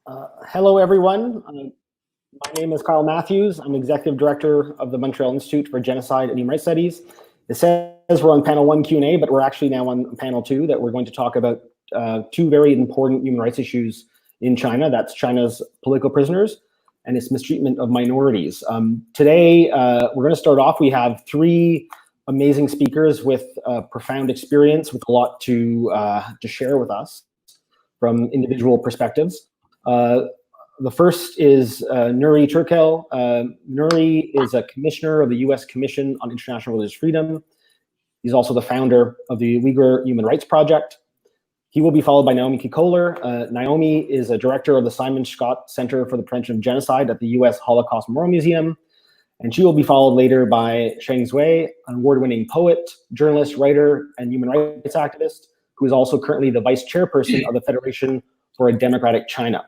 Hello, everyone. My name is Carl Matthews. I'm Executive Director of the Montreal Institute for Genocide and Human Rights Studies. It says we're on panel 1 Q&A, but we're actually now on panel 2, that we're going to talk about two very important human rights issues in China. That's China's political prisoners and its mistreatment of minorities. Today, we're going to start off. We have three amazing speakers with profound experience, with a lot to share with us from individual perspectives. The first is Nury Turkel. Nury is a commissioner of the U.S. Commission on International Religious Freedom. He's also the founder of the Uyghur Human Rights Project. He will be followed by Naomi Kikoler. Naomi is a director of the Simon Scott Center for the Prevention of Genocide at the U.S. Holocaust Memorial Museum. And she will be followed later by Sheng Xue, an award-winning poet, journalist, writer, and human rights activist, who is also currently the vice chairperson of the Federation for a Democratic China.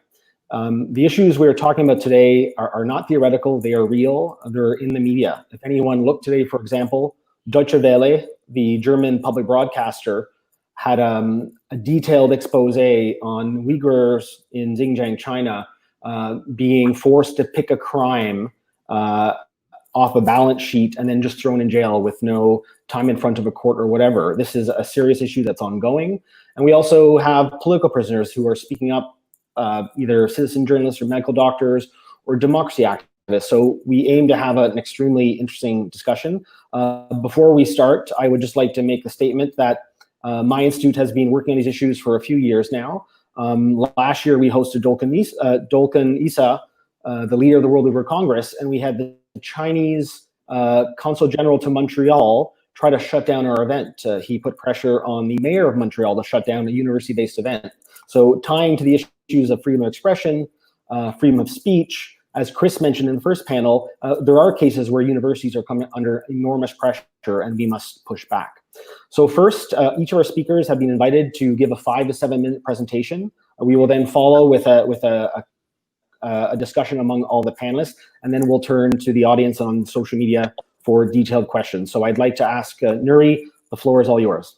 The issues we're talking about today are not theoretical, they are real, they're in the media. If anyone looked today, for example, Deutsche Welle, the German public broadcaster, had a detailed expose on Uyghurs in Xinjiang, China, being forced to pick a crime off a balance sheet and then just thrown in jail with no time in front of a court or whatever. This is a serious issue that's ongoing. And we also have political prisoners who are speaking up, either citizen journalists or medical doctors or democracy activists. So we aim to have an extremely interesting discussion. Before we start, I would just like to make the statement that my institute has been working on these issues for a few years now. Last year, we hosted Dolkan Issa, the leader of the World Uyghur Congress, and we had the Chinese Consul General to Montreal try to shut down our event. He put pressure on the mayor of Montreal to shut down a university-based event. So tying to the issues of freedom of expression, freedom of speech, as Chris mentioned in the first panel, there are cases where universities are coming under enormous pressure and we must push back. So first, each of our speakers have been invited to give a 5 to 7 minute presentation. We will then follow with a discussion among all the panelists, and then we'll turn to the audience on social media for detailed questions. So I'd like to ask Nury, the floor is all yours.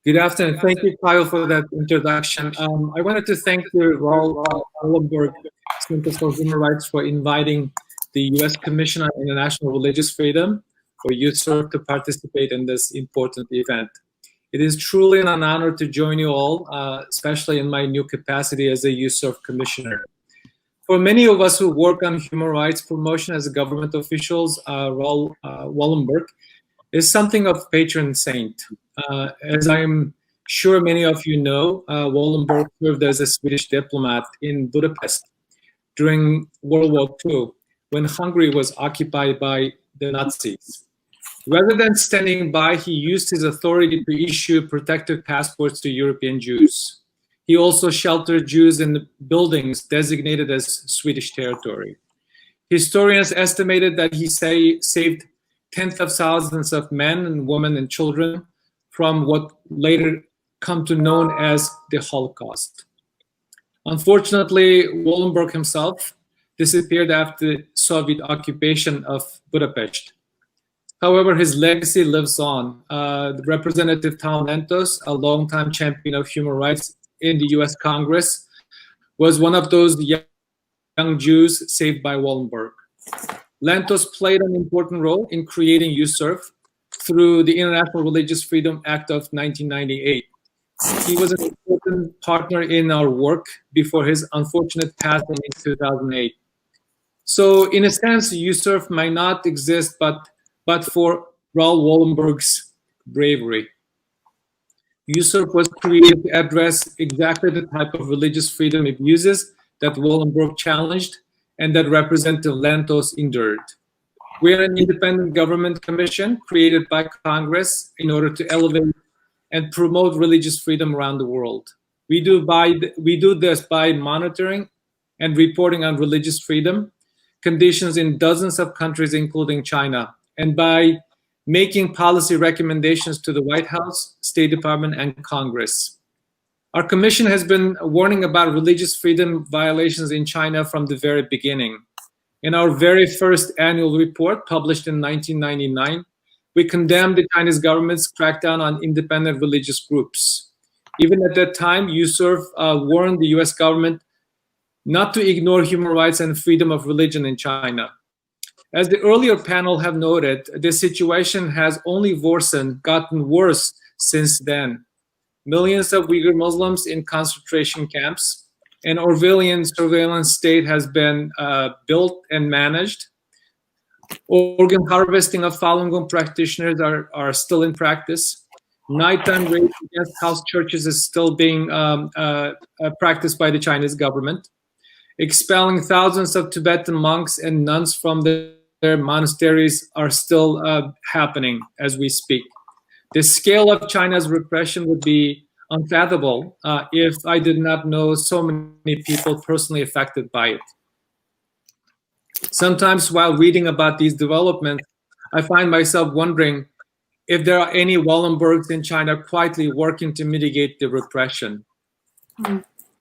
Good afternoon. Thank you, Kyle, for that introduction. I wanted to thank the Wallenberg Center for Human Rights for inviting the U.S. Commission on International Religious Freedom for USERF to participate in this important event. It is truly an honor to join you all, especially in my new capacity as a USERF commissioner. For many of us who work on human rights promotion as government officials, Wallenberg is something of patron saint. As I'm sure many of you know, Wallenberg served as a Swedish diplomat in Budapest during World War II, when Hungary was occupied by the Nazis. Rather than standing by, he used his authority to issue protective passports to European Jews. He also sheltered Jews in the buildings designated as Swedish territory. Historians estimated that he saved tens of thousands of men and women and children from what later come to known as the Holocaust. Unfortunately, Wallenberg himself disappeared after the Soviet occupation of Budapest. However, his legacy lives on. The Representative Tom Lantos, a longtime champion of human rights in the US Congress, was one of those young Jews saved by Wallenberg. Lantos played an important role in creating USERF through the International Religious Freedom Act of 1998. He was an important partner in our work before his unfortunate passing in 2008. So in a sense, USERF might not exist, but for Raoul Wallenberg's bravery. USERF was created to address exactly the type of religious freedom abuses that Wallenberg challenged and that Representative Lantos endured. We are an independent government commission created by Congress in order to elevate and promote religious freedom around the world. We do this by monitoring and reporting on religious freedom conditions in dozens of countries, including China, and by making policy recommendations to the White House, State Department, and Congress. Our commission has been warning about religious freedom violations in China from the very beginning. In our very first annual report, published in 1999, we condemned the Chinese government's crackdown on independent religious groups. Even at that time, USERF warned the US government not to ignore human rights and freedom of religion in China. As the earlier panel have noted, the situation has only worsened, gotten worse since then. Millions of Uyghur Muslims in concentration camps. An Orwellian surveillance state has been built and managed. Organ harvesting of Falun Gong practitioners are still in practice. Nighttime rape against house churches is still being practiced by the Chinese government. Expelling thousands of Tibetan monks and nuns from their monasteries are still happening as we speak. The scale of China's repression would be unfathomable if I did not know so many people personally affected by it. Sometimes while reading about these developments, I find myself wondering if there are any Wallenbergs in China quietly working to mitigate the repression.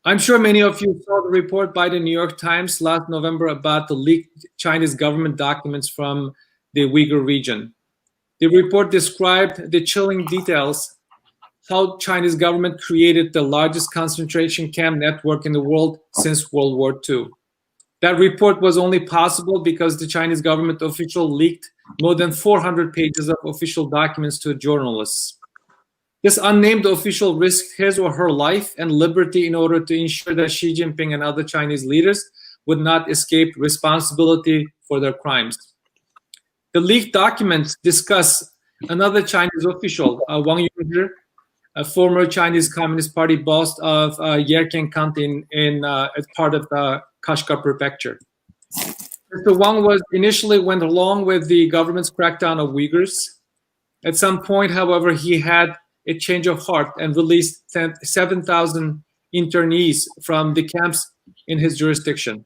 I'm sure many of you saw the report by the New York Times last November about the leaked Chinese government documents from the Uyghur region. The report described the chilling details how Chinese government created the largest concentration camp network in the world since World War II. That report was only possible because the Chinese government official leaked more than 400 pages of official documents to journalists. This unnamed official risked his or her life and liberty in order to ensure that Xi Jinping and other Chinese leaders would not escape responsibility for their crimes. The leaked documents discuss another Chinese official, Wang Yongzhi, a former Chinese Communist Party boss of Yerkang County as part of the Kashgar Prefecture. Mr. Wang initially went along with the government's crackdown of Uyghurs. At some point, however, he had a change of heart and released 7,000 internees from the camps in his jurisdiction.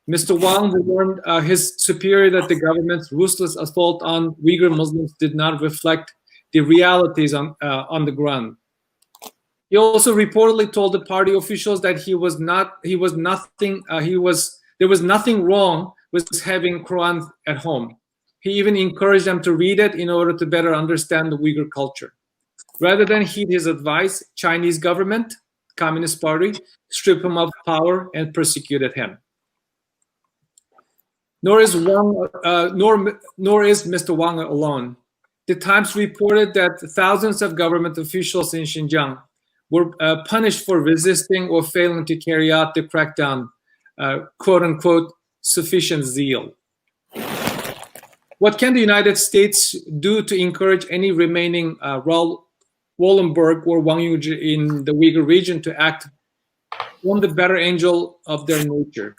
Mr. Wang warned his superior that the government's ruthless assault on Uyghur Muslims did not reflect the realities on the ground. He also reportedly told the party officials that there was nothing wrong with having Quran at home. He even encouraged them to read it in order to better understand the Uyghur culture. Rather than heed his advice, Chinese government, Communist Party, stripped him of power and persecuted him. Nor is Mr. Wang alone. The Times reported that thousands of government officials in Xinjiang were punished for resisting or failing to carry out the crackdown, quote unquote, sufficient zeal. What can the United States do to encourage any remaining Wallenberg or Wang Yongzhi in the Uyghur region to act on the better angel of their nature?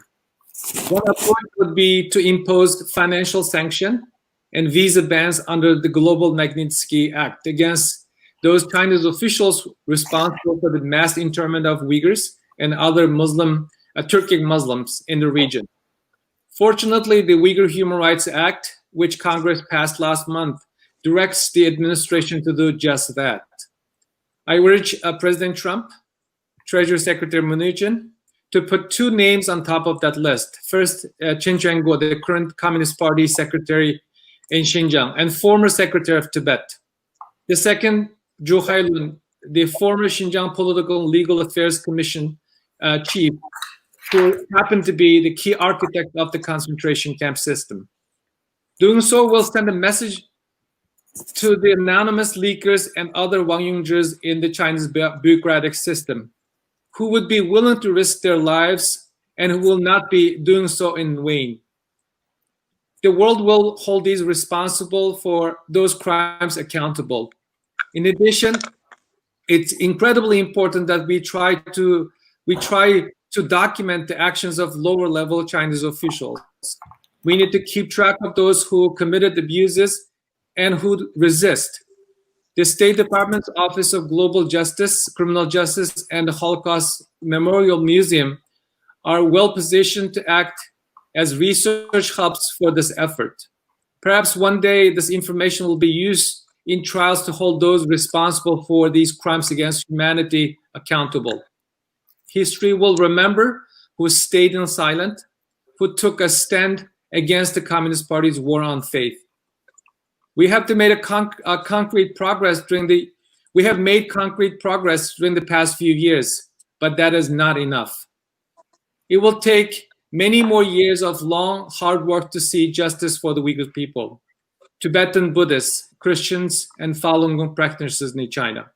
One approach would be to impose financial sanction and visa bans under the Global Magnitsky Act against those Chinese officials responsible for the mass internment of Uyghurs and other Turkic Muslims in the region. Fortunately, the Uyghur Human Rights Act, which Congress passed last month, directs the administration to do just that. I urge President Trump, Treasury Secretary Mnuchin, to put two names on top of that list. First, Chen Quanguo, the current Communist Party Secretary in Xinjiang and former Secretary of Tibet. The second, Zhu Hailun, the former Xinjiang Political and Legal Affairs Commission chief, who happened to be the key architect of the concentration camp system. Doing so will send a message to the anonymous leakers and other Wang Yongzhis in the Chinese bureaucratic system, who would be willing to risk their lives and who will not be doing so in vain. The world will hold these responsible for those crimes accountable. In addition, it's incredibly important that we try to document the actions of lower-level Chinese officials. We need to keep track of those who committed abuses and who resist. The State Department's Office of Global Justice, Criminal Justice, and the Holocaust Memorial Museum are well positioned to act as research hubs for this effort. Perhaps one day this information will be used in trials to hold those responsible for these crimes against humanity accountable. History will remember who stayed silent, who took a stand against the Communist Party's war on faith. We have to make concrete progress during the past few years, but that is not enough. It will take many more years of long, hard work to see justice for the Uyghur people, Tibetan Buddhists, Christians, and Falun Gong practitioners in China.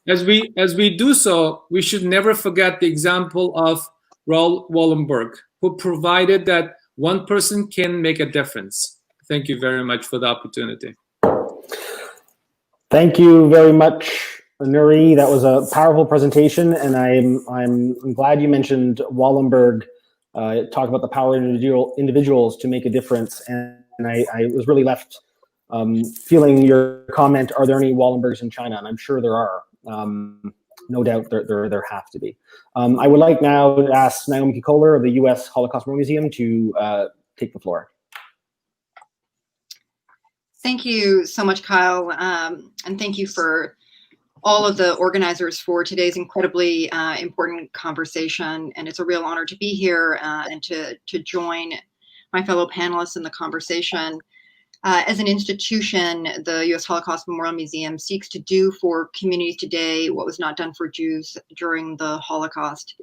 As we do so, we should never forget the example of Raoul Wallenberg, who provided that one person can make a difference. Thank you very much for the opportunity. Thank you very much, Nury. That was a powerful presentation, and I'm glad you mentioned Wallenberg. Talk about the power of individuals to make a difference, and I was really left feeling your comment. Are there any Wallenbergs in China? And I'm sure there are. No doubt there have to be. I would like now to ask Naomi Kohler of the U.S. Holocaust Memorial Museum to take the floor. Thank you so much, Kyle, and thank you for all of the organizers for today's incredibly important conversation. And it's a real honor to be here and to join my fellow panelists in the conversation. As an institution, the U.S. Holocaust Memorial Museum seeks to do for communities today what was not done for Jews during the Holocaust.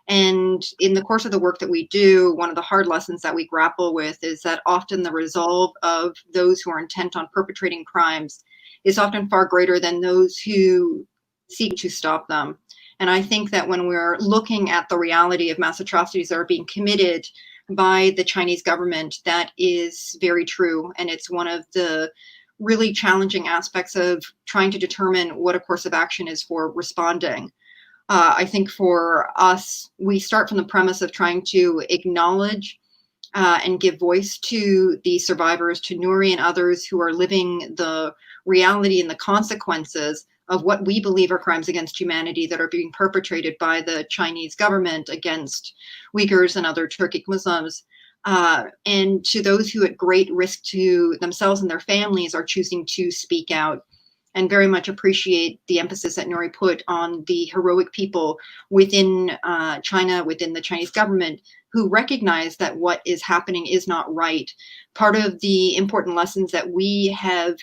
And in the course of the work that we do, one of the hard lessons that we grapple with is that often the resolve of those who are intent on perpetrating crimes is often far greater than those who seek to stop them. And I think that when we're looking at the reality of mass atrocities that are being committed by the Chinese government, that is very true. And it's one of the really challenging aspects of trying to determine what a course of action is for responding. I think for us, we start from the premise of trying to acknowledge and give voice to the survivors, to Nury and others who are living the reality and the consequences of what we believe are crimes against humanity that are being perpetrated by the Chinese government against Uyghurs and other Turkic Muslims. And to those who at great risk to themselves and their families are choosing to speak out. And very much appreciate the emphasis that Nury put on the heroic people within China, within the Chinese government, who recognize that what is happening is not right. Part of the important lessons that we have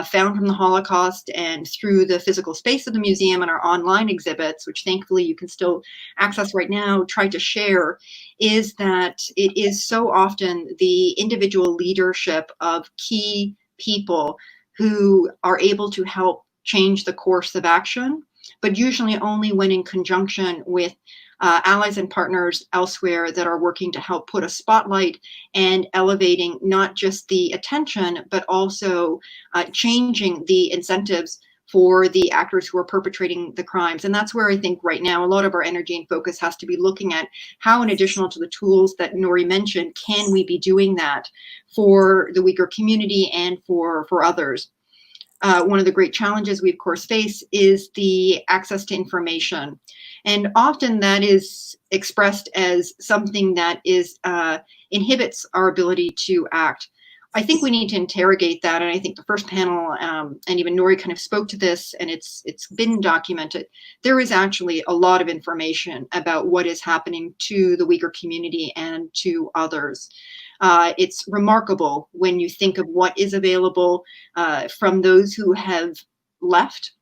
found from the Holocaust and through the physical space of the museum and our online exhibits, which thankfully you can still access right now, try to share, is that it is so often the individual leadership of key people who are able to help change the course of action, but usually only when in conjunction with allies and partners elsewhere that are working to help put a spotlight and elevating not just the attention, but also changing the incentives for the actors who are perpetrating the crimes. And that's where I think right now a lot of our energy and focus has to be looking at how, in addition to the tools that Nury mentioned, can we be doing that for the Uyghur community and for others. One of the great challenges we of course face is the access to information. And often that is expressed as something that is inhibits our ability to act. I think we need to interrogate that, and I think the first panel and even Nury kind of spoke to this, and it's been documented. There is actually a lot of information about what is happening to the Uyghur community and to others. It's remarkable when you think of what is available from those who have left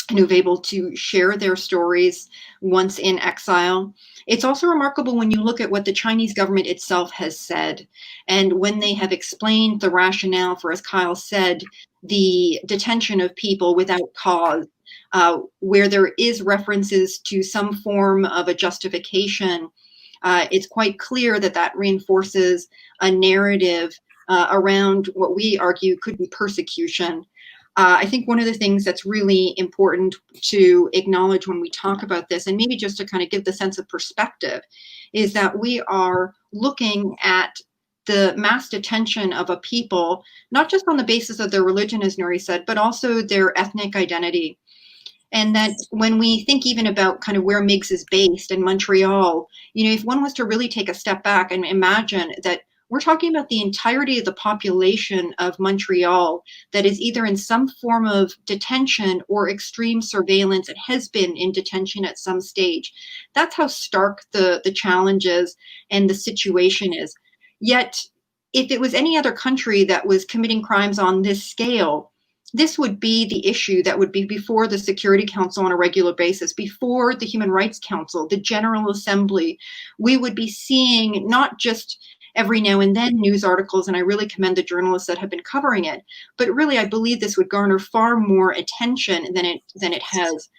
and who've able to share their stories once in exile. It's also remarkable when you look at what the Chinese government itself has said, and when they have explained the rationale for, as Kyle said, the detention of people without cause, where there is references to some form of a justification. It's quite clear that that reinforces a narrative around what we argue could be persecution. I think one of the things that's really important to acknowledge when we talk about this, and maybe just to kind of give the sense of perspective, is that we are looking at the mass detention of a people, not just on the basis of their religion, as Nury said, but also their ethnic identity. And that when we think even about kind of where MIGS is based in Montreal, you know, if one was to really take a step back and imagine that we're talking about the entirety of the population of Montreal that is either in some form of detention or extreme surveillance. It has been in detention at some stage. That's how stark the challenges and the situation is. Yet, if it was any other country that was committing crimes on this scale, this would be the issue that would be before the Security Council on a regular basis, before the Human Rights Council, the General Assembly. We would be seeing not just every now and then news articles, and I really commend the journalists that have been covering it, but really I believe this would garner far more attention than it has.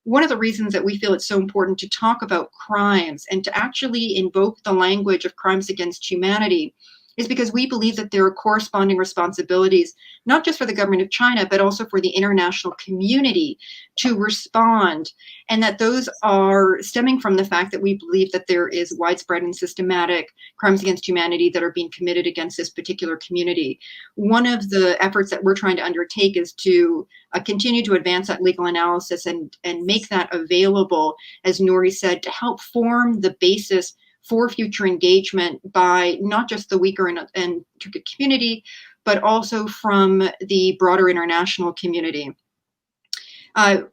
One of the reasons that we feel it's so important to talk about crimes and to actually invoke the language of crimes against humanity is because we believe that there are corresponding responsibilities, not just for the government of China, but also for the international community to respond, and that those are stemming from the fact that we believe that there is widespread and systematic crimes against humanity that are being committed against this particular community. One of the efforts that we're trying to undertake is to continue to advance that legal analysis and make that available, as Nury said, to help form the basis for future engagement by not just the Uyghur and Turkic community, but also from the broader international community.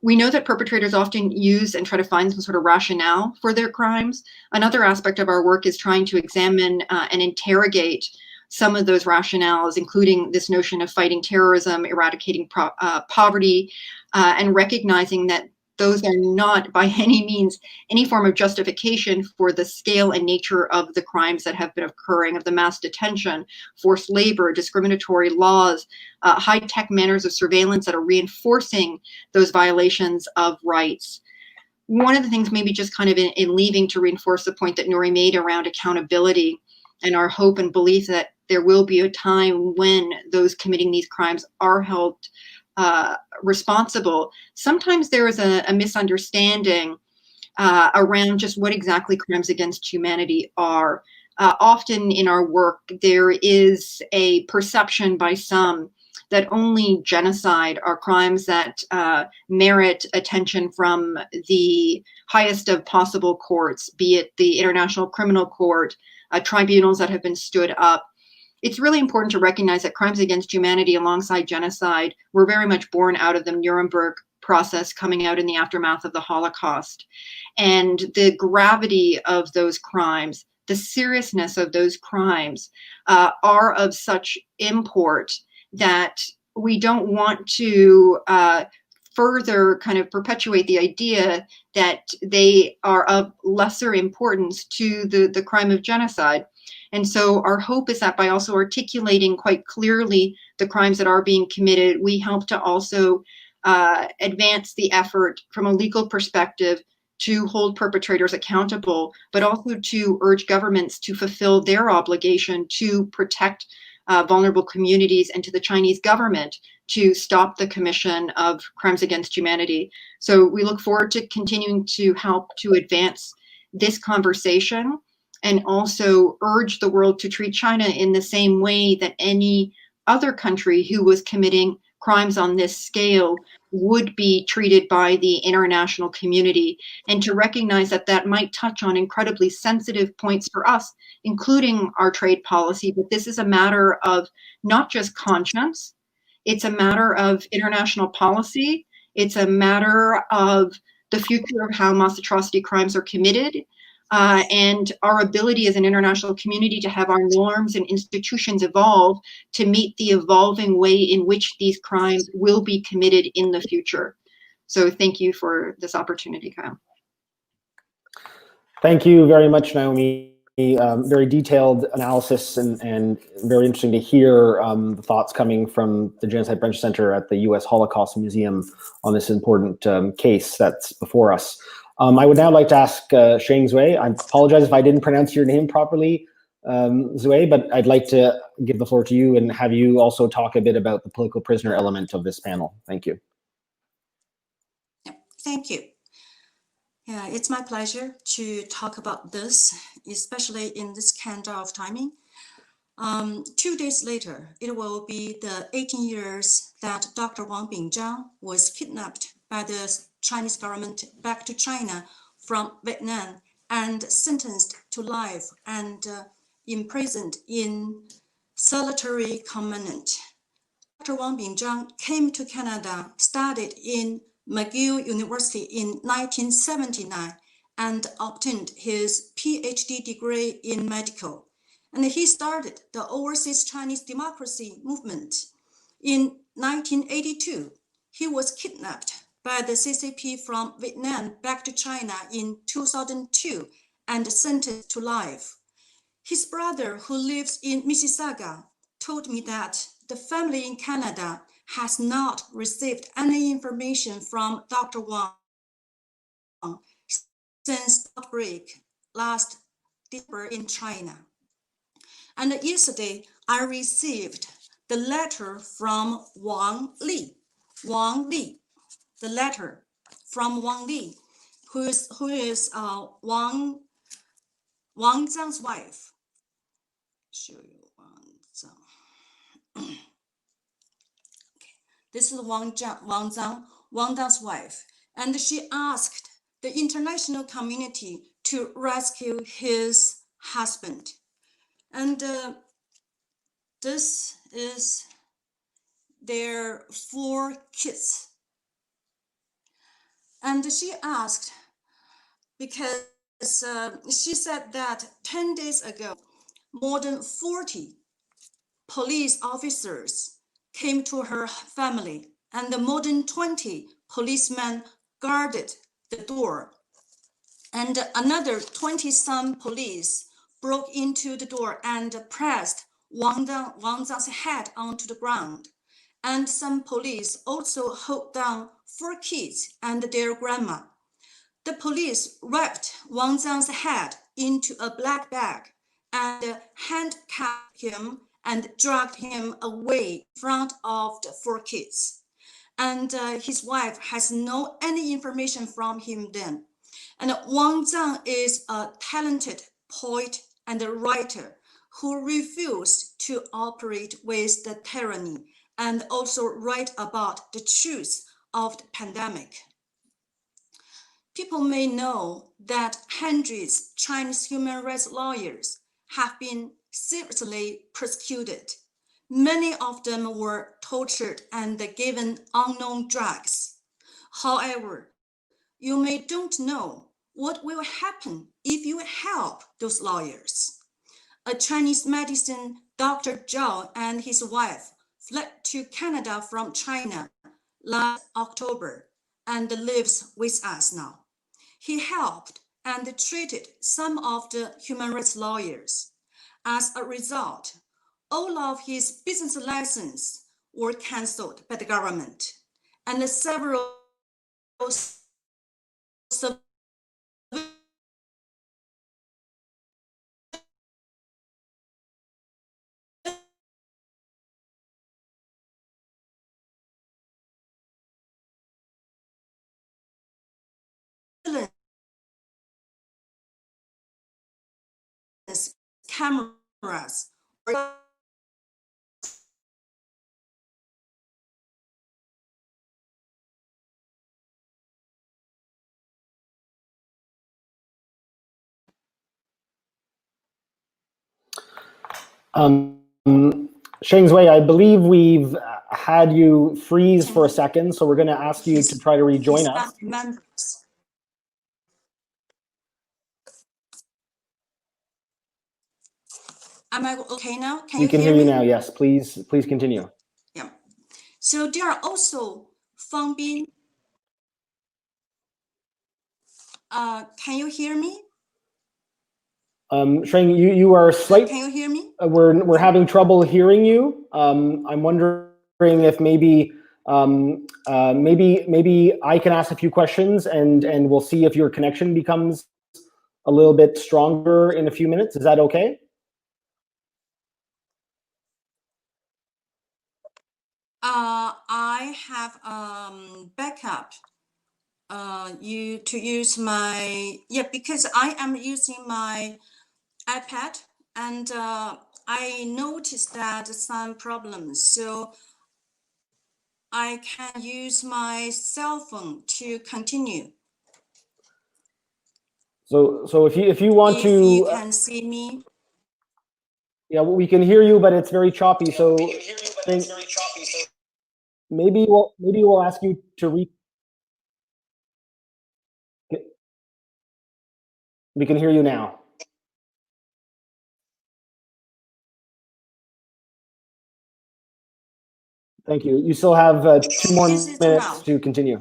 We know that perpetrators often use and try to find some sort of rationale for their crimes. Another aspect of our work is trying to examine and interrogate some of those rationales, including this notion of fighting terrorism, eradicating poverty, and recognizing that those are not by any means any form of justification for the scale and nature of the crimes that have been occurring, of the mass detention, forced labor, discriminatory laws, high-tech manners of surveillance that are reinforcing those violations of rights. One of the things, maybe just kind of in leaving to reinforce the point that Nury made around accountability and our hope and belief that there will be a time when those committing these crimes are held responsible. Sometimes there is a misunderstanding around just what exactly crimes against humanity are. Often in our work, there is a perception by some that only genocide are crimes that merit attention from the highest of possible courts, be it the International Criminal Court, tribunals that have been stood up. It's really important to recognize that crimes against humanity alongside genocide were very much born out of the Nuremberg process coming out in the aftermath of the Holocaust. And the gravity of those crimes, the seriousness of those crimes are of such import that we don't want to further kind of perpetuate the idea that they are of lesser importance to the crime of genocide. And so our hope is that by also articulating quite clearly the crimes that are being committed, we help to also advance the effort from a legal perspective to hold perpetrators accountable, but also to urge governments to fulfill their obligation to protect vulnerable communities, and to the Chinese government to stop the commission of crimes against humanity. So we look forward to continuing to help to advance this conversation, and also urge the world to treat China in the same way that any other country who was committing crimes on this scale would be treated by the international community, and to recognize that that might touch on incredibly sensitive points for us, including our trade policy. But this is a matter of not just conscience, it's a matter of international policy, it's a matter of the future of how mass atrocity crimes are committed, and our ability as an international community to have our norms and institutions evolve to meet the evolving way in which these crimes will be committed in the future. So thank you for this opportunity, Kyle. Thank you very much, Naomi. Very detailed analysis, and very interesting to hear the thoughts coming from the Genocide Prevention Center at the U.S. Holocaust Museum on this important case that's before us. I would now like to ask Sheng Xue. I apologize if I didn't pronounce your name properly, Xue, but I'd like to give the floor to you and have you also talk a bit about the political prisoner element of this panel. Thank you. Thank you. Yeah, it's my pleasure to talk about this, especially in this kind of timing. 2 days later, it will be the 18 years that Dr. Wang Bingzhang was kidnapped by the Chinese government back to China from Vietnam and sentenced to life and imprisoned in solitary confinement. Dr. Wang Bingzhang came to Canada, studied in McGill University in 1979, and obtained his PhD degree in medical. And he started the Overseas Chinese Democracy movement in 1982, he was kidnapped by the CCP from Vietnam back to China in 2002 and sentenced to life. His brother, who lives in Mississauga, told me that the family in Canada has not received any information from Dr. Wang since the outbreak last December in China. And yesterday, I received the letter from Wang Li, the letter from Wang Li, who is Wang Zhang's wife. Show you Wang Zhang. This is Wang Zhang's wife, and she asked the international community to rescue his husband. And this is their 4 kids. And she asked because she said that 10 days ago, more than 40 police officers came to her family, and more than 20 policemen guarded the door. And another 20-some police broke into the door and pressed Wang Zhang's head onto the ground. And some police also held down 4 kids and their grandma. The police wrapped Wang Zhang's head into a black bag and handcuffed him and dragged him away in front of the 4 kids. And his wife has no any information from him then. And Wang Zhang is a talented poet and a writer who refused to operate with the tyranny and also write about the truth of the pandemic. People may know that hundreds of Chinese human rights lawyers have been seriously persecuted. Many of them were tortured and given unknown drugs. However, you may don't know what will happen if you help those lawyers. A Chinese medicine Dr. Zhao and his wife fled to Canada from China last October and lives with us now. He helped and treated some of the human rights lawyers. As a result, all of his business licenses were cancelled by the government, and several cameras were Sheng Xue, I believe we've had you freeze for a second, so we're going to ask you to try to rejoin us. members. Am I okay now? We can hear you now. Yes, please continue. Yeah. So there are also Fang Bin. Can you hear me? Sheng, you are slight. Can you hear me? We're having trouble hearing you. I'm wondering if maybe maybe I can ask a few questions and we'll see if your connection becomes a little bit stronger in a few minutes. Is that okay? I have backup. You to use my because I am using my iPad and I noticed that some problems, so I can use my cell phone to continue. So if you want if to, you can see me. yeah, we can hear you, but it's very choppy. So maybe we'll ask you to We can hear you now. Thank you. You still have 2 more This is minutes now. to continue.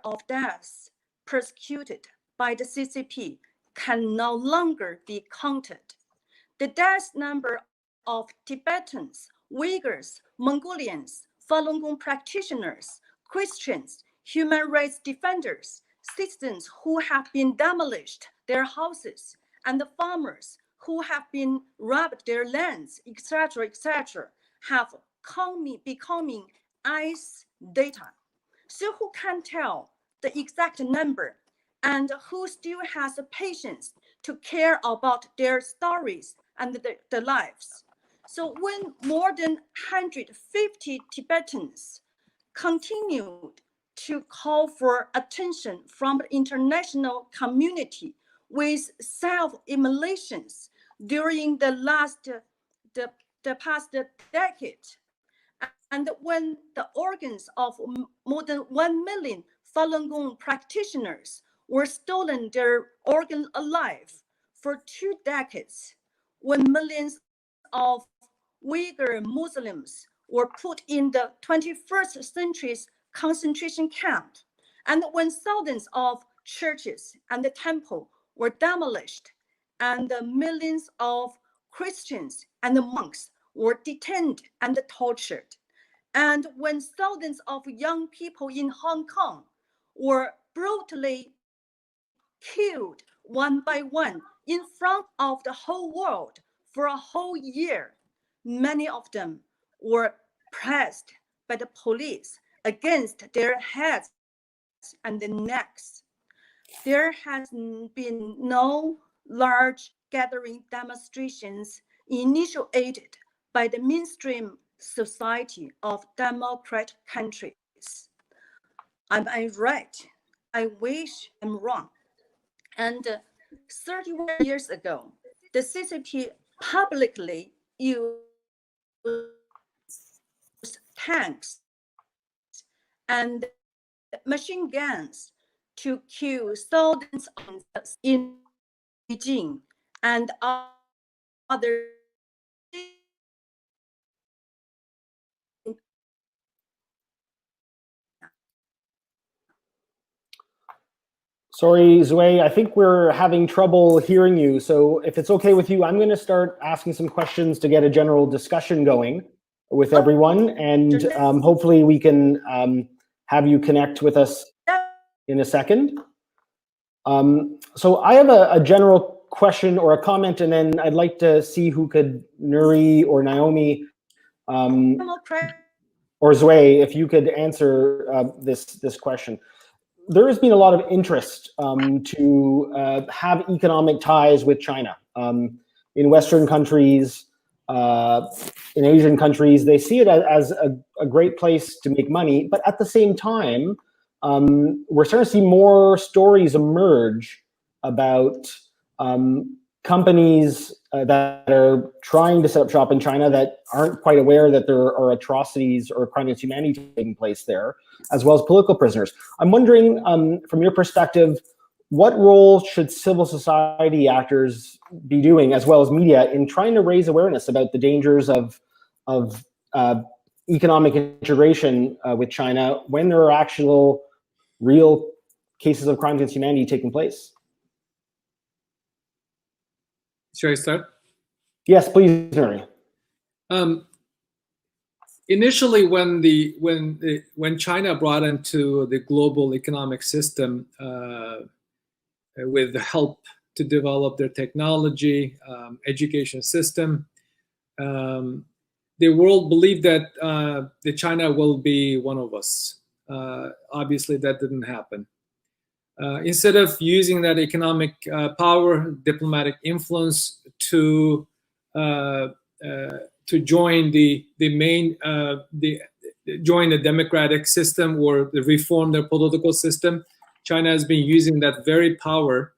Of deaths persecuted by the CCP can no longer be counted. The death number of Tibetans, Uyghurs, Mongolians, Falun Gong practitioners, Christians, human rights defenders, citizens who have been demolished their houses, and the farmers who have been robbed their lands, etc., have becoming ICE data. So who can tell the exact number, and who still has the patience to care about their stories and their lives? So when more than 150 Tibetans continued to call for attention from the international community with self-immolations during the past decade, and when the organs of more than 1 million Falun Gong practitioners were stolen their organ alive for 2 decades, when millions of Uyghur Muslims were put in the 21st century's concentration camp, and when thousands of churches and the temple were demolished, and millions of Christians and monks were detained and tortured, and when thousands of young people in Hong Kong were brutally killed one by one in front of the whole world for a whole year, many of them were pressed by the police against their heads and their necks. There has been no large gathering demonstrations initiated by the mainstream society of democratic countries. Am I right? I wish I'm wrong. And 31 years ago, the CCP publicly used tanks and machine guns to kill thousands in Beijing and other. Sorry, Xue, I think we're having trouble hearing you. So if it's okay with you, I'm going to start asking some questions to get a general discussion going with everyone. And hopefully we can have you connect with us in a second. So I have a general question or a comment, and then I'd like to see who could, Nury or Naomi, or Xue, if you could answer this question. There has been a lot of interest to have economic ties with China. In Western countries, in Asian countries, they see it as a great place to make money, but at the same time, we're starting to see more stories emerge about companies that are trying to set up shop in China that aren't quite aware that there are atrocities or crimes against humanity taking place there, as well as political prisoners. I'm wondering, from your perspective, what role should civil society actors be doing, as well as media, in trying to raise awareness about the dangers of economic integration with China when there are actual real cases of crimes against humanity taking place? Should I start? Yes, please, Nury. Initially, when China brought into the global economic system with the help to develop their technology, education system, the world believed that China will be one of us. Obviously, that didn't happen. Instead of using that economic power, diplomatic influence to join join the democratic system or reform their political system, China has been using that very power,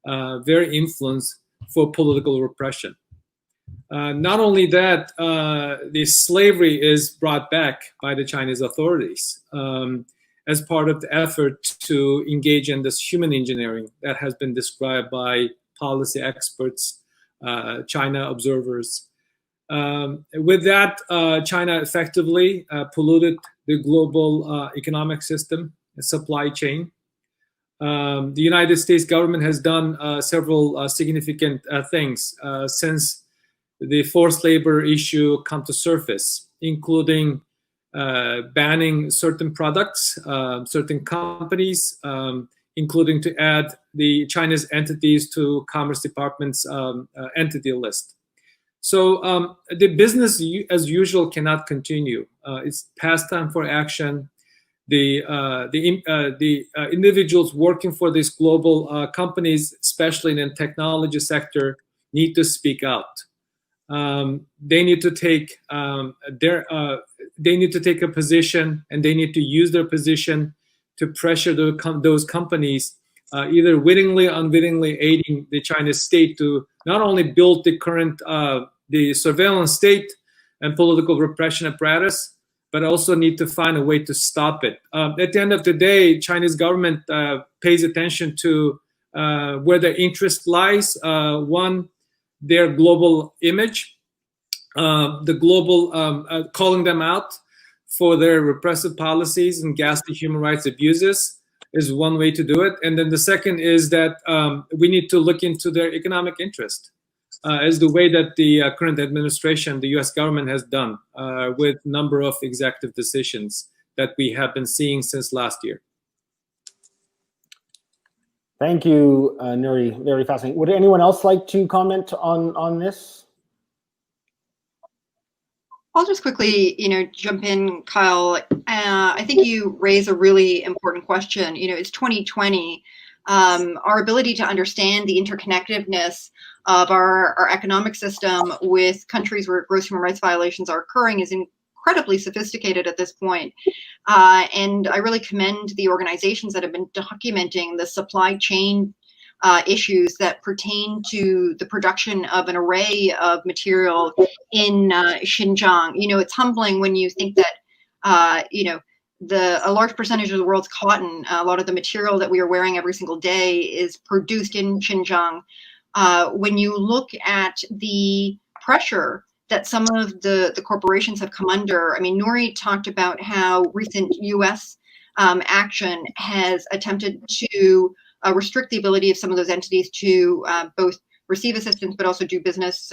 very influence for political repression. Not only that, the slavery is brought back by the Chinese authorities as part of the effort to engage in this human engineering that has been described by policy experts, China observers. With that, China effectively polluted the global economic system, supply chain. The United States government has done several significant things since the forced labor issue come to surface, including banning certain products, certain companies, including to add the Chinese entities to Commerce Department's entity list. So the business as usual cannot continue. It's past time for action. The individuals working for these global companies, especially in the technology sector, need to speak out. They need to take a position, and they need to use their position to pressure those companies, either wittingly or unwittingly aiding the Chinese state to not only build the current the surveillance state and political repression apparatus, but also need to find a way to stop it. At the end of the day, Chinese government pays attention to where their interest lies. One, their global image, the global calling them out for their repressive policies and ghastly human rights abuses is one way to do it. And then the second is that we need to look into their economic interest as the way that the current administration, the US government has done with a number of executive decisions that we have been seeing since last year. Thank you, Nury. Very fascinating. Would anyone else like to comment on this? I'll just quickly, jump in, Kyle. I think you raise a really important question. It's 2020. Our ability to understand the interconnectedness of our economic system with countries where gross human rights violations are occurring is incredibly sophisticated at this point. And I really commend the organizations that have been documenting the supply chain issues that pertain to the production of an array of material in Xinjiang. It's humbling when you think that, a large percentage of the world's cotton, a lot of the material that we are wearing every single day is produced in Xinjiang. When you look at the pressure that some of the corporations have come under, Nury talked about how recent US action has attempted to restrict the ability of some of those entities to both receive assistance but also do business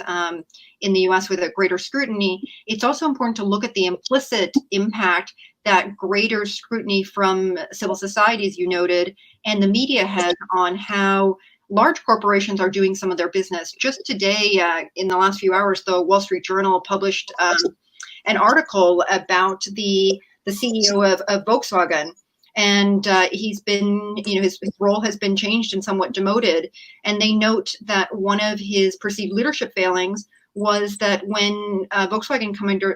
in the US with a greater scrutiny. It's also important to look at the implicit impact that greater scrutiny from civil society, as you noted, and the media has on how large corporations are doing some of their business. Just today, in the last few hours, the Wall Street Journal published an article about the CEO of Volkswagen. And he's been, his role has been changed and somewhat demoted. And they note that one of his perceived leadership failings was that when Volkswagen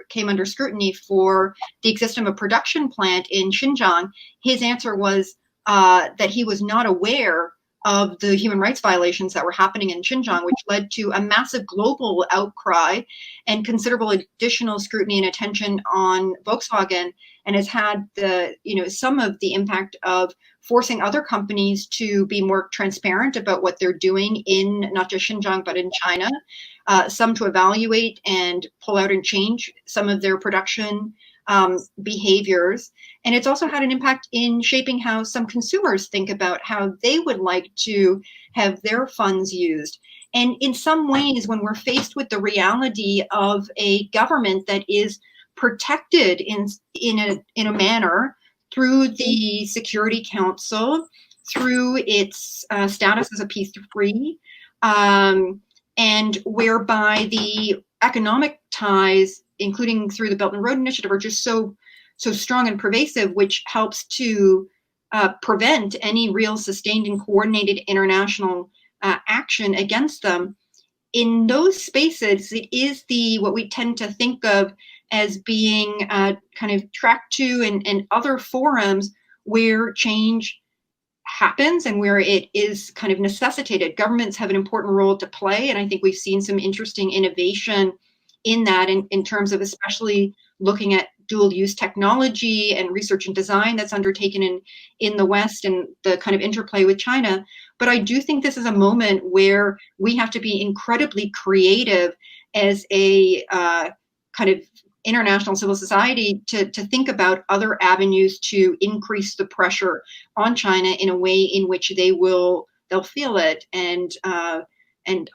came under scrutiny for the existence of a production plant in Xinjiang, his answer was that he was not aware of the human rights violations that were happening in Xinjiang, which led to a massive global outcry and considerable additional scrutiny and attention on Volkswagen, and has had some of the impact of forcing other companies to be more transparent about what they're doing in not just Xinjiang, but in China, some to evaluate and pull out and change some of their production behaviors. And it's also had an impact in shaping how some consumers think about how they would like to have their funds used. And in some ways, when we're faced with the reality of a government that is protected in a manner through the Security Council, through its status as a peace free, and whereby the economic ties, including through the Belt and Road Initiative, are just so strong and pervasive, which helps to prevent any real sustained and coordinated international action against them. In those spaces, it is what we tend to think of as being kind of track two and other forums where change happens and where it is kind of necessitated. Governments have an important role to play, and I think we've seen some interesting innovation in that in terms of especially looking at dual use technology and research and design that's undertaken in the West and the kind of interplay with China. But I do think this is a moment where we have to be incredibly creative as a kind of international civil society to think about other avenues to increase the pressure on China in a way in which they'll feel it and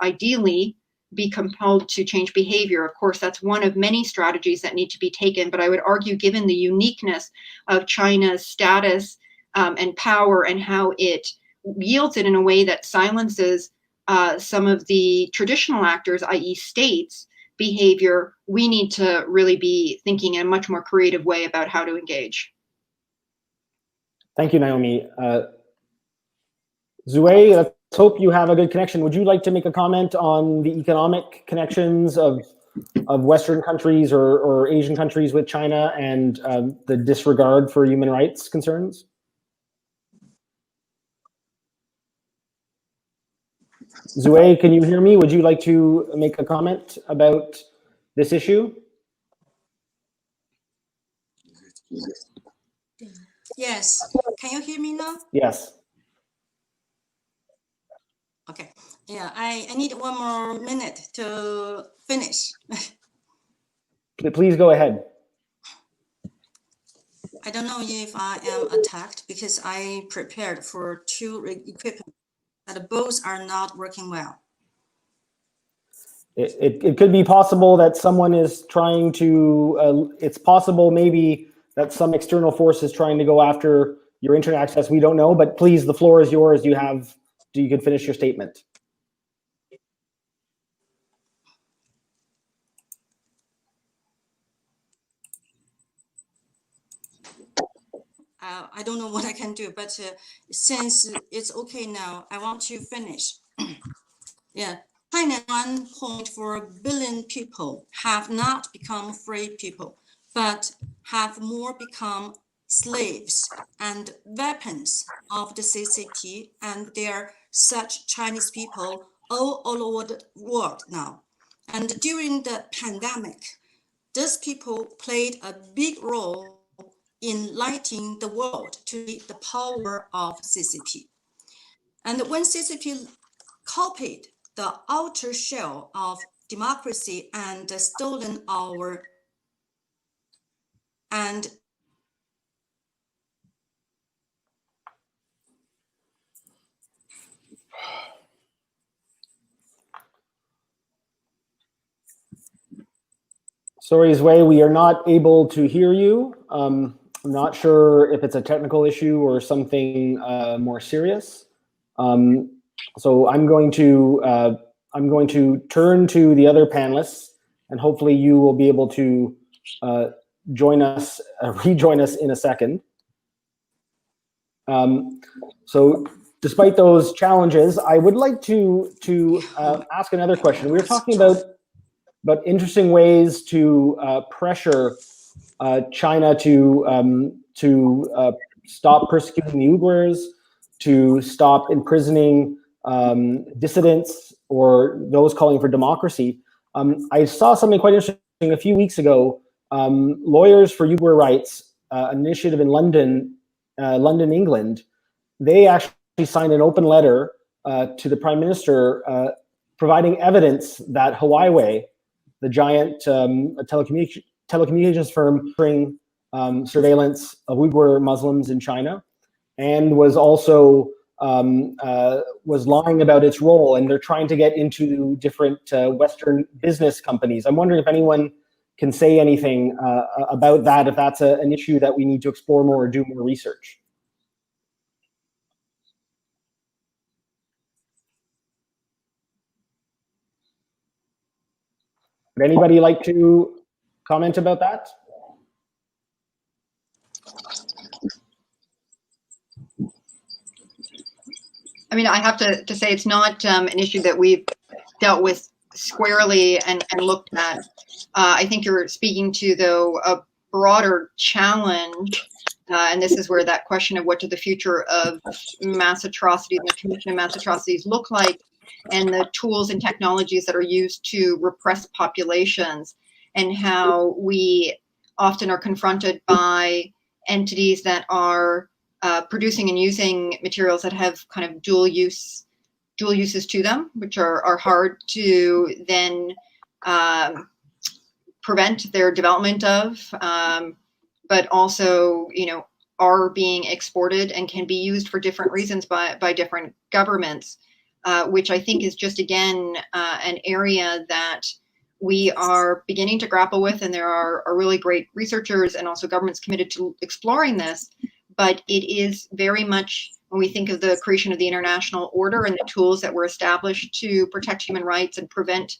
ideally be compelled to change behavior. Of course, that's one of many strategies that need to be taken, but I would argue, given the uniqueness of China's status and power and how it wields it in a way that silences some of the traditional actors, i.e. states, behavior, we need to really be thinking in a much more creative way about how to engage. Thank you, Naomi. Xue, let's hope you have a good connection. Would you like to make a comment on the economic connections of Western countries or Asian countries with China and the disregard for human rights concerns? Xue, can you hear me? Would you like to make a comment about this issue? Yes. Can you hear me now? Yes. Okay. Yeah, I need 1 more minute to finish. Please go ahead. I don't know if I am attacked because I prepared for 2 equipment, but both are not working well. It could be possible that someone is trying to, it's possible maybe that some external force is trying to go after your internet access. We don't know, but please, the floor is yours. You can finish your statement. I don't know what I can do, but since it's okay now, I want to finish. Yeah, China, 1.4 billion people have not become free people, but have more become slaves and weapons of the CCP, and there are such Chinese people all over the world now. And during the pandemic, these people played a big role in lighting the world to the power of CCP. And when CCP copied the outer shell of democracy and stolen our and Sorry, Xue, we are not able to hear you. I'm not sure if it's a technical issue or something more serious. So I'm going to turn to the other panelists, and hopefully you will be able to rejoin us in a second. So despite those challenges, I would like to ask another question. We were talking about but interesting ways to pressure China to stop persecuting the Uyghurs, to stop imprisoning dissidents or those calling for democracy. I saw something quite interesting a few weeks ago. Lawyers for Uyghur Rights, an initiative in London, England, they actually signed an open letter to the Prime Minister providing evidence that Huawei, the giant telecommunications firm, bring surveillance of Uyghur Muslims in China, and was also was lying about its role, and they're trying to get into different Western business companies. I'm wondering if anyone can say anything about that, if that's an issue that we need to explore more or do more research. Would anybody like to comment about that? I mean, I have to say it's not an issue that we've dealt with squarely and looked at. I think you're speaking to, though, a broader challenge, and this is where that question of what do the future of mass atrocities and the commission of mass atrocities look like, and the tools and technologies that are used to repress populations, and how we often are confronted by entities that are producing and using materials that have kind of dual uses to them, which are hard to then prevent their development of, but also, you know, are being exported and can be used for different reasons by different governments, which I think is just, again, an area that we are beginning to grapple with, and there are really great researchers and also governments committed to exploring this. But it is very much, when we think of the creation of the international order and the tools that were established to protect human rights and prevent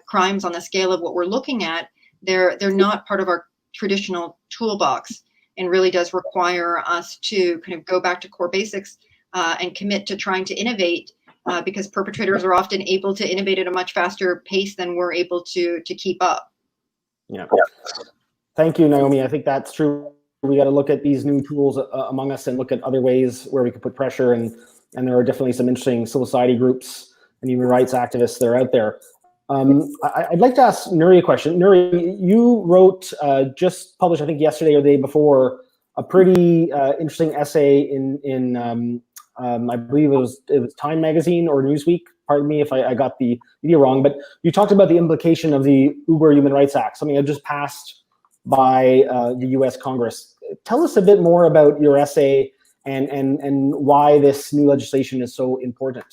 crimes on the scale of what we're looking at, they're not part of our traditional toolbox, and really does require us to kind of go back to core basics and commit to trying to innovate, because perpetrators are often able to innovate at a much faster pace than we're able to keep up. Yeah. Thank you, Naomi. I think that's true. We got to look at these new tools among us and look at other ways where we could put pressure. And there are definitely some interesting civil society groups and human rights activists that are out there. I'd like to ask Nury a question. Nury, you wrote, just published, I think yesterday or the day before, a pretty interesting essay in I believe it was Time Magazine or Newsweek. Pardon me if I got the video wrong, but you talked about the implication of the Uyghur Human Rights Act, something that just passed by the U.S. Congress. Tell us a bit more about your essay and why this new legislation is so important.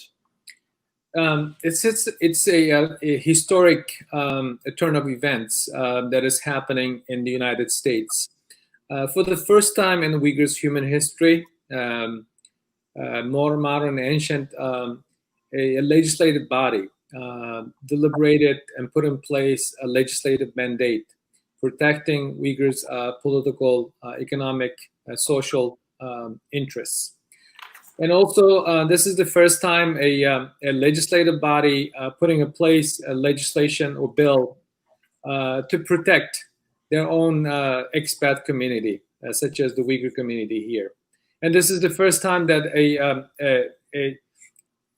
It's a historic turn of events that is happening in the United States. For the first time in Uyghurs' human history, more modern and ancient, a legislative body deliberated and put in place a legislative mandate protecting Uyghurs' political, economic, social interests. And also, this is the first time a legislative body putting in place a legislation or bill to protect their own expat community, such as the Uyghur community here. And this is the first time that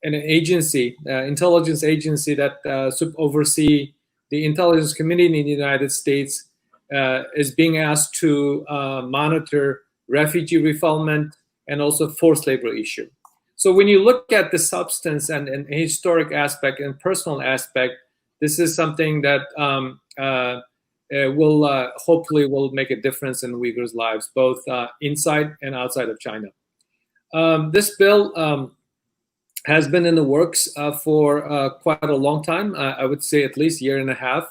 an agency, intelligence agency that oversee the intelligence community in the United States is being asked to monitor refugee refoulement and also forced labor issue. So when you look at the substance and historic aspect and personal aspect, this is something that will hopefully will make a difference in Uyghurs' lives, both inside and outside of China. This bill has been in the works for quite a long time. I would say at least a year and a half.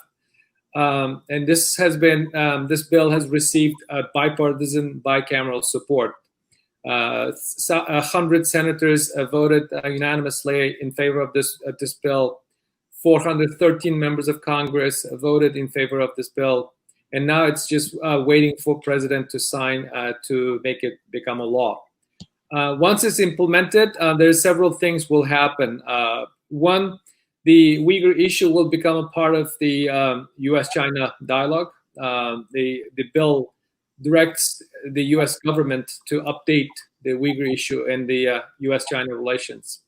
And this has been this bill has received bipartisan, bicameral support. 100 senators voted unanimously in favor of this bill. 413 members of Congress voted in favor of this bill, and now it's just waiting for President to sign to make it become a law. Once it's implemented, there's several things will happen. One, the Uyghur issue will become a part of the U.S.-China dialogue. The bill directs the U.S. government to update the Uyghur issue in the U.S.-China relations.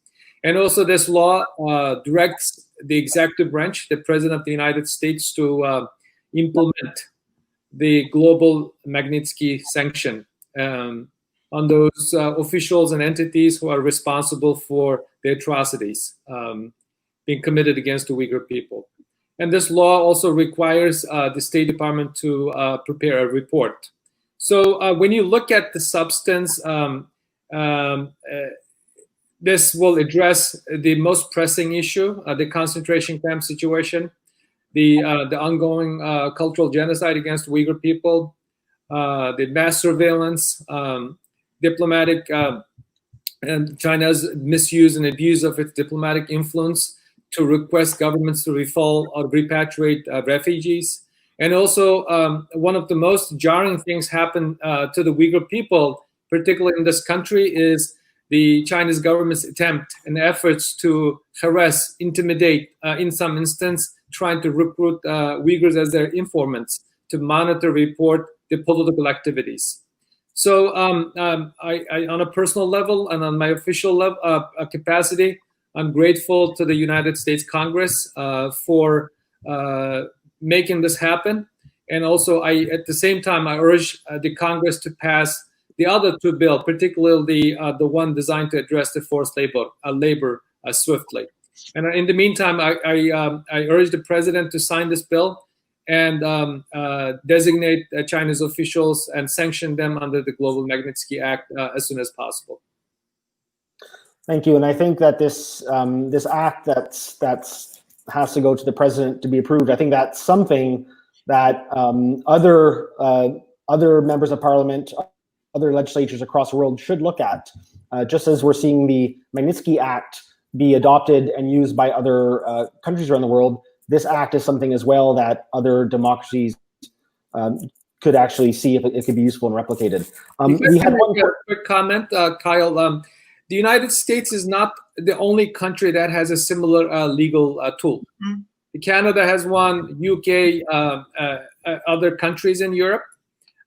And also this law directs the executive branch, the President of the United States, to implement the global Magnitsky sanction on those officials and entities who are responsible for the atrocities being committed against the Uyghur people. And this law also requires the State Department to prepare a report. So when you look at the substance, this will address the most pressing issue, the concentration camp situation, the ongoing cultural genocide against Uyghur people, the mass surveillance, diplomatic and China's misuse and abuse of its diplomatic influence to request governments to refall or repatriate refugees. And also, one of the most jarring things happened to the Uyghur people, particularly in this country, is the Chinese government's attempt and efforts to harass, intimidate, in some instance, trying to recruit Uyghurs as their informants to monitor, report the political activities. So I, on a personal level and on my official level, capacity, I'm grateful to the United States Congress for making this happen. And also, at the same time, I urge the Congress to pass the other two bills, particularly the one designed to address the forced labor swiftly. And in the meantime, I urge the president to sign this bill and designate China's officials and sanction them under the Global Magnitsky Act as soon as possible. Thank you. And I think that this this act that's has to go to the president to be approved. I think that's something that other members of parliament, other legislatures across the world should look at. Just as we're seeing the Magnitsky Act be adopted and used by other countries around the world, this act is something as well that other democracies could actually see if it could be useful and replicated. We had one quick comment, Kyle. The United States is not the only country that has a similar legal tool. Mm-hmm. Canada has one, UK, other countries in Europe.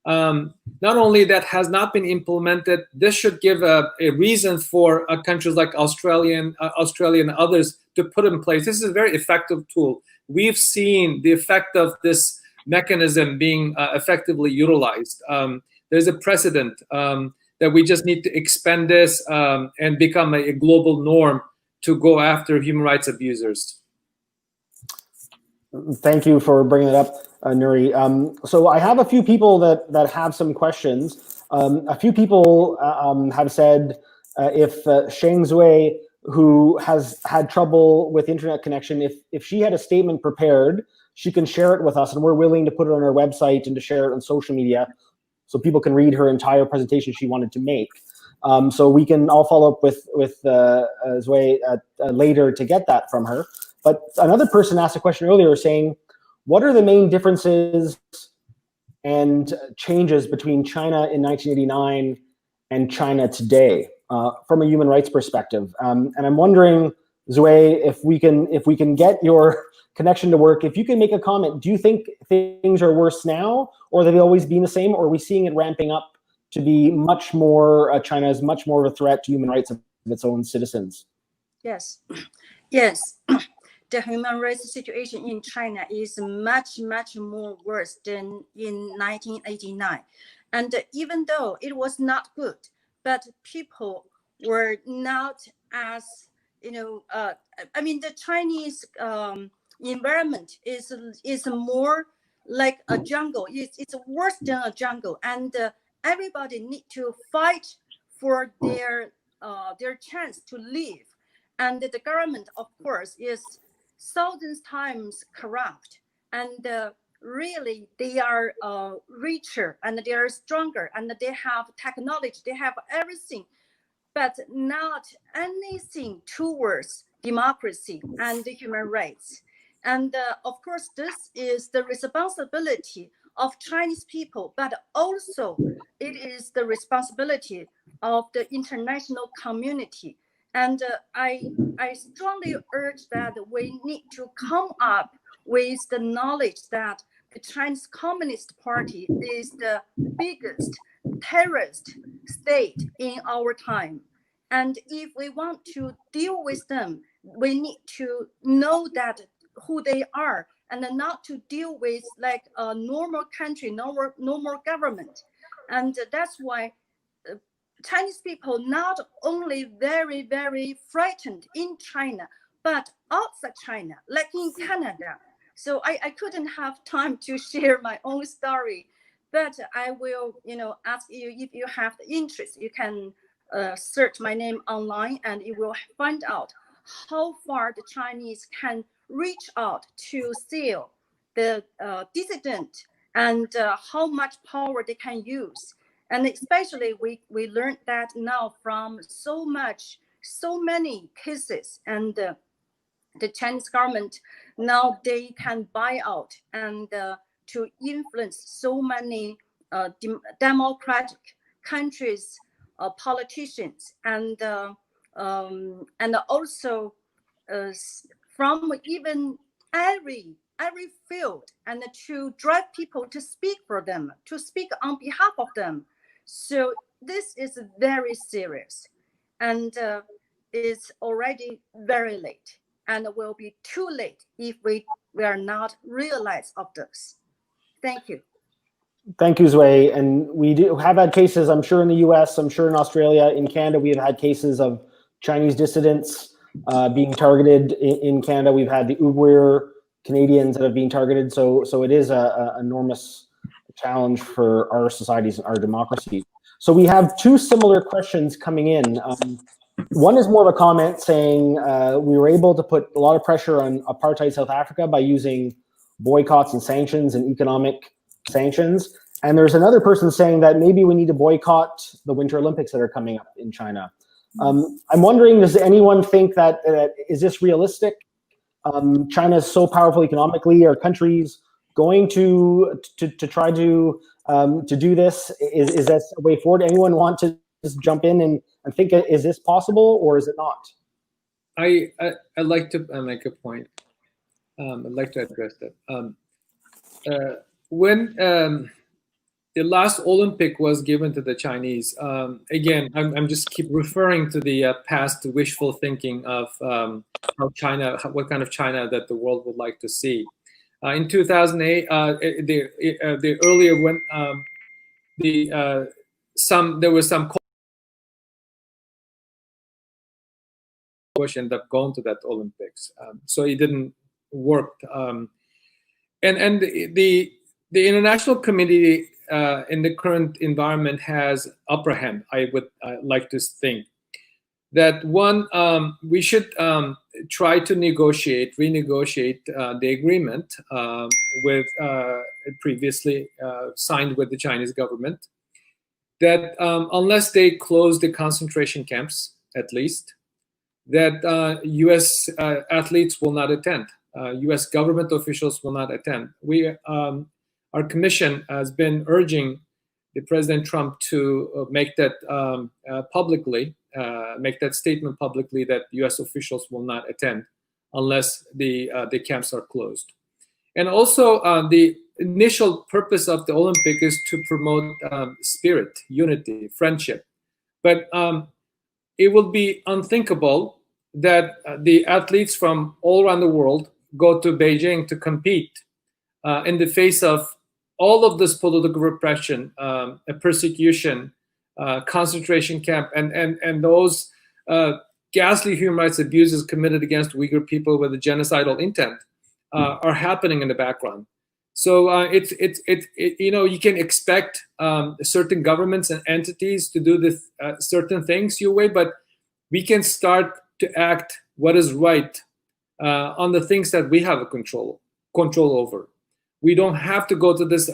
Not only that has not been implemented, this should give a reason for countries like Australia and others to put in place. This is a very effective tool. We've seen the effect of this mechanism being effectively utilized. There's a precedent that we just need to expand this and become a global norm to go after human rights abusers. Thank you for bringing it up, Nury. So I have a few people that have some questions. A few people have said if Sheng Xue, who has had trouble with internet connection, if she had a statement prepared, she can share it with us, and we're willing to put it on our website and to share it on social media so people can read her entire presentation she wanted to make. So I'll follow up with Xue later to get that from her. But another person asked a question earlier saying, what are the main differences and changes between China in 1989 and China today from a human rights perspective? And I'm wondering, Xue, if we can get your connection to work, if you can make a comment, do you think things are worse now, or have they always been the same, or are we seeing it ramping up to be much more, China is much more of a threat to human rights of its own citizens? Yes, yes. The human rights situation in China is much, much more worse than in 1989. And even though it was not good, but people were not as, I mean, the Chinese environment is more like a jungle. It's worse than a jungle. And everybody need to fight for their chance to live. And the government, of course, is thousands times corrupt, and really they are richer and they are stronger and they have technology, they have everything, but not anything towards democracy and human rights. And of course, this is the responsibility of Chinese people, but also it is the responsibility of the international community. And I strongly urge that we need to come up with the knowledge that the Chinese Communist Party is the biggest terrorist state in our time. And if we want to deal with them, we need to know that who they are, and not to deal with like a normal country, normal government. And that's why Chinese people not only very, very frightened in China, but outside China, like in Canada. So I couldn't have time to share my own story, but I will, ask you if you have the interest, you can search my name online and you will find out how far the Chinese can reach out to seal the dissident and how much power they can use. And especially we learned that now from so many cases, and the Chinese government now they can buy out and to influence so many democratic countries, politicians, and also from even every field, and to drive people to speak for them, to speak on behalf of them. So this is very serious, and it's already very late, and will be too late if we are not realized of this. Thank you. Thank you, Xue. And we do have had cases, I'm sure in the US, I'm sure in Australia, in Canada, we have had cases of Chinese dissidents being targeted in Canada. We've had the Uyghur Canadians that have been targeted. So it is an enormous challenge for our societies and our democracy. So we have two similar questions coming in. One is more of a comment saying we were able to put a lot of pressure on apartheid South Africa by using boycotts and sanctions and economic sanctions. And there's another person saying that maybe we need to boycott the Winter Olympics that are coming up in China. I'm wondering, does anyone think that is this realistic? China is so powerful economically. Are countries going to try to do this? Is that a way forward? Anyone want to just jump in and think, is this possible or is it not? I'd like to make a point. I'd like to address that. When the last Olympic was given to the Chinese, again, I'm just keep referring to the past wishful thinking of how China, what kind of China that the world would like to see. In 2008, the earlier when there was some push ended up going to that Olympics, so it didn't work. And the international community in the current environment has upper hand. I would like to think that one, we should try to renegotiate the agreement with previously signed with the Chinese government, that unless they close the concentration camps, at least, that U.S. athletes will not attend. U.S. government officials will not attend. Our commission has been urging the President Trump to make that publicly, make that statement publicly that U.S. officials will not attend unless the camps are closed. And also, the initial purpose of the Olympic is to promote spirit, unity, friendship. But it will be unthinkable that the athletes from all around the world go to Beijing to compete in the face of all of this political repression, persecution, concentration camp, and those ghastly human rights abuses committed against Uyghur people with a genocidal intent are happening in the background. So you can expect certain governments and entities to do this certain things your way, but we can start to act what is right on the things that we have a control over. We don't have to go to this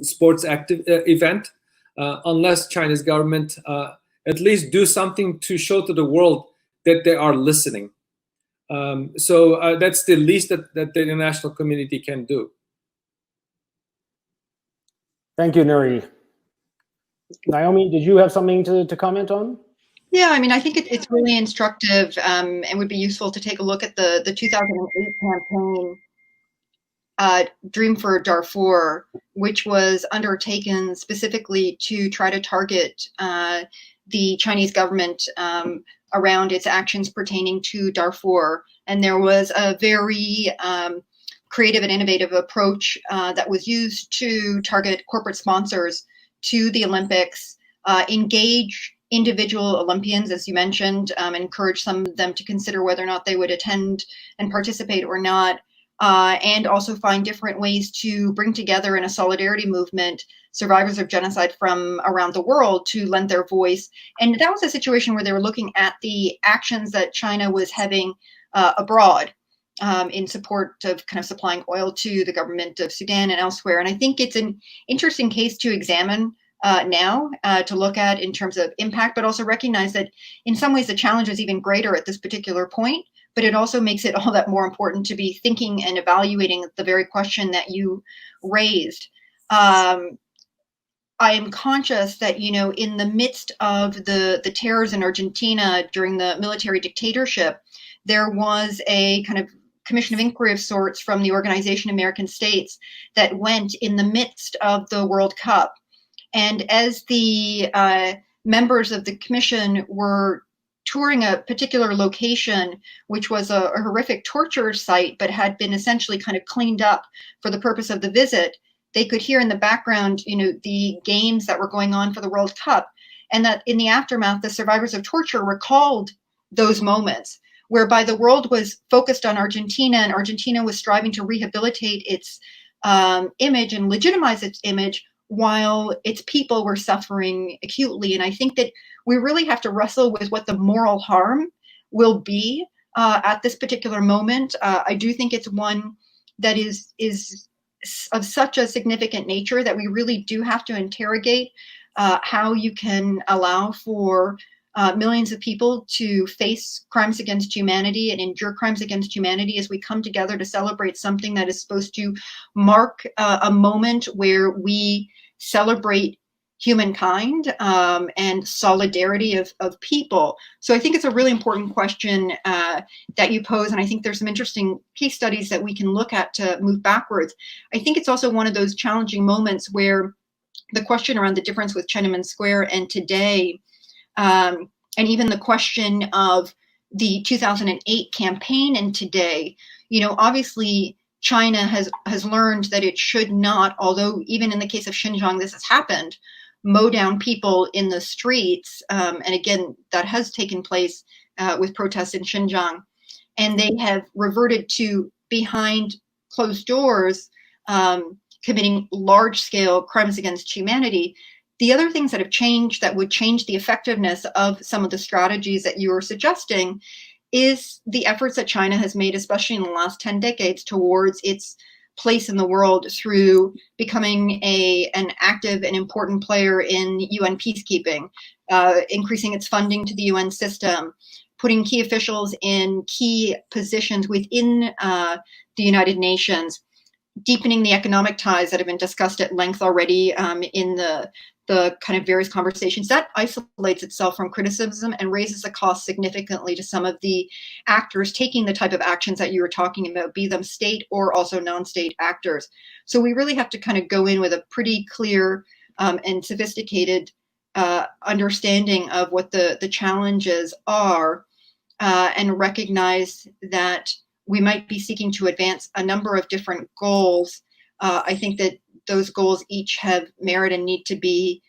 sports event unless Chinese government at least do something to show to the world that they are listening. So that's the least that the international community can do. Thank you, Nury. Naomi, did you have something to comment on? Yeah, I mean, I think it's really instructive and would be useful to take a look at the 2008 campaign, Dream for Darfur, which was undertaken specifically to try to target the Chinese government around its actions pertaining to Darfur. And there was a very creative and innovative approach that was used to target corporate sponsors to the Olympics, engage individual Olympians, as you mentioned, encourage some of them to consider whether or not they would attend and participate or not. And also find different ways to bring together in a solidarity movement survivors of genocide from around the world to lend their voice. And that was a situation where they were looking at the actions that China was having abroad in support of kind of supplying oil to the government of Sudan and elsewhere. And I think it's an interesting case to examine now to look at in terms of impact, but also recognize that in some ways the challenge is even greater at this particular point. But it also makes it all that more important to be thinking and evaluating the very question that you raised. I am conscious that, you know, in the midst of the terrors in Argentina during the military dictatorship, there was a kind of commission of inquiry of sorts from the Organization of American States that went in the midst of the World Cup. And as the members of the commission were touring a particular location, which was a horrific torture site, but had been essentially kind of cleaned up for the purpose of the visit, they could hear in the background, you know, the games that were going on for the World Cup. And that in the aftermath, the survivors of torture recalled those moments whereby the world was focused on Argentina, and Argentina was striving to rehabilitate its image and legitimize its image while its people were suffering acutely. And I think that we really have to wrestle with what the moral harm will be at this particular moment. I do think it's one that is of such a significant nature that we really do have to interrogate how you can allow for millions of people to face crimes against humanity and endure crimes against humanity as we come together to celebrate something that is supposed to mark a moment where we celebrate humankind and solidarity of people. So I think it's a really important question that you pose, and I think there's some interesting case studies that we can look at to move backwards. I think it's also one of those challenging moments where the question around the difference with Tiananmen Square and today, and even the question of the 2008 campaign and today, you know, obviously China has learned that it should not, although even in the case of Xinjiang this has happened, mow down people in the streets. And again, that has taken place with protests in Xinjiang. And they have reverted to behind closed doors, committing large-scale crimes against humanity. The other things that have changed that would change the effectiveness of some of the strategies that you were suggesting is the efforts that China has made, especially in the last 10 decades, towards its place in the world through becoming an active and important player in UN peacekeeping, increasing its funding to the UN system, putting key officials in key positions within the United Nations, deepening the economic ties that have been discussed at length already in the kind of various conversations. That isolates itself from criticism and raises the cost significantly to some of the actors taking the type of actions that you were talking about, be them state or also non-state actors. So we really have to kind of go in with a pretty clear and sophisticated understanding of what the challenges are and recognize that we might be seeking to advance a number of different goals. I think that those goals each have merit and need to be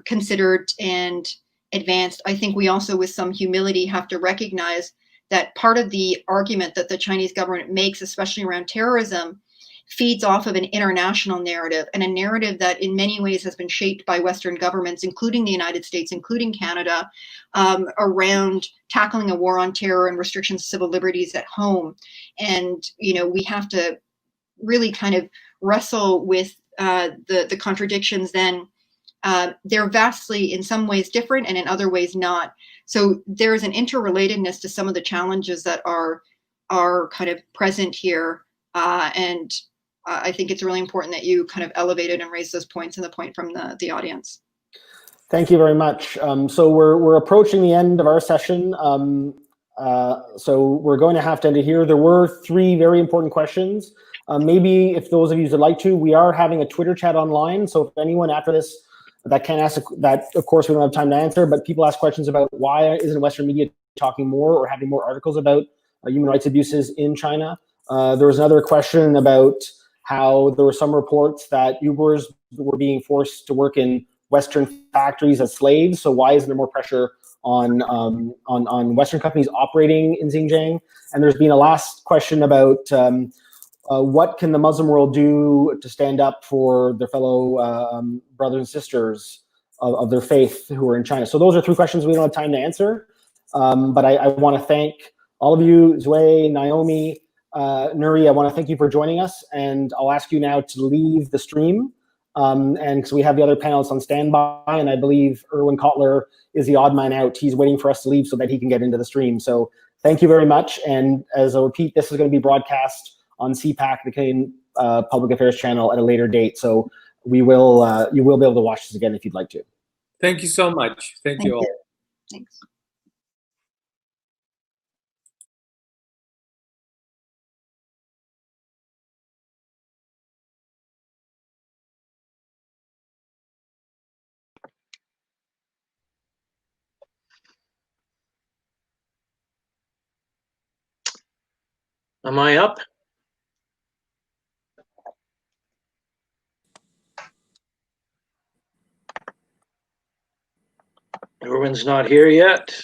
considered and advanced. I think we also, with some humility, have to recognize that part of the argument that the Chinese government makes, especially around terrorism, feeds off of an international narrative, and a narrative that in many ways has been shaped by Western governments, including the United States, including Canada, around tackling a war on terror and restrictions of civil liberties at home. And, you know, we have to really kind of wrestle with the contradictions then. They're vastly, in some ways, different and in other ways not. So there is an interrelatedness to some of the challenges that are kind of present here. And I think it's really important that you kind of elevated and raised those points and the point from the audience. Thank you very much. So we're approaching the end of our session. So we're going to have to end it here. There were 3 very important questions. Maybe if those of you would like to, we are having a Twitter chat online. So if anyone after this that can ask that, of course, we don't have time to answer, but people ask questions about why isn't Western media talking more or having more articles about human rights abuses in China. There was another question about how there were some reports that Uyghurs were being forced to work in Western factories as slaves. So why isn't there more pressure on Western companies operating in Xinjiang? And there's been a last question about what can the Muslim world do to stand up for their fellow brothers and sisters of their faith who are in China? So those are 3 questions we don't have time to answer. But I want to thank all of you, Xue, Naomi, Nury. I want to thank you for joining us, and I'll ask you now to leave the stream. And because we have the other panelists on standby, and I believe Erwin Kotler is the odd man out. He's waiting for us to leave so that he can get into the stream. So thank you very much. And as I repeat, this is going to be broadcast on CPAC, the Canadian Public Affairs channel, at a later date. So we will, you will be able to watch this again if you'd like to. Thank you so much. Thank you all. Thanks. Am I up? Erwin's not here yet.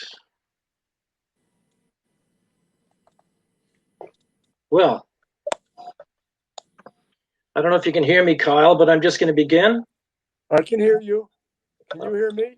Well, I don't know if you can hear me, Kyle, but I'm just going to begin. I can hear you. Can you hear me?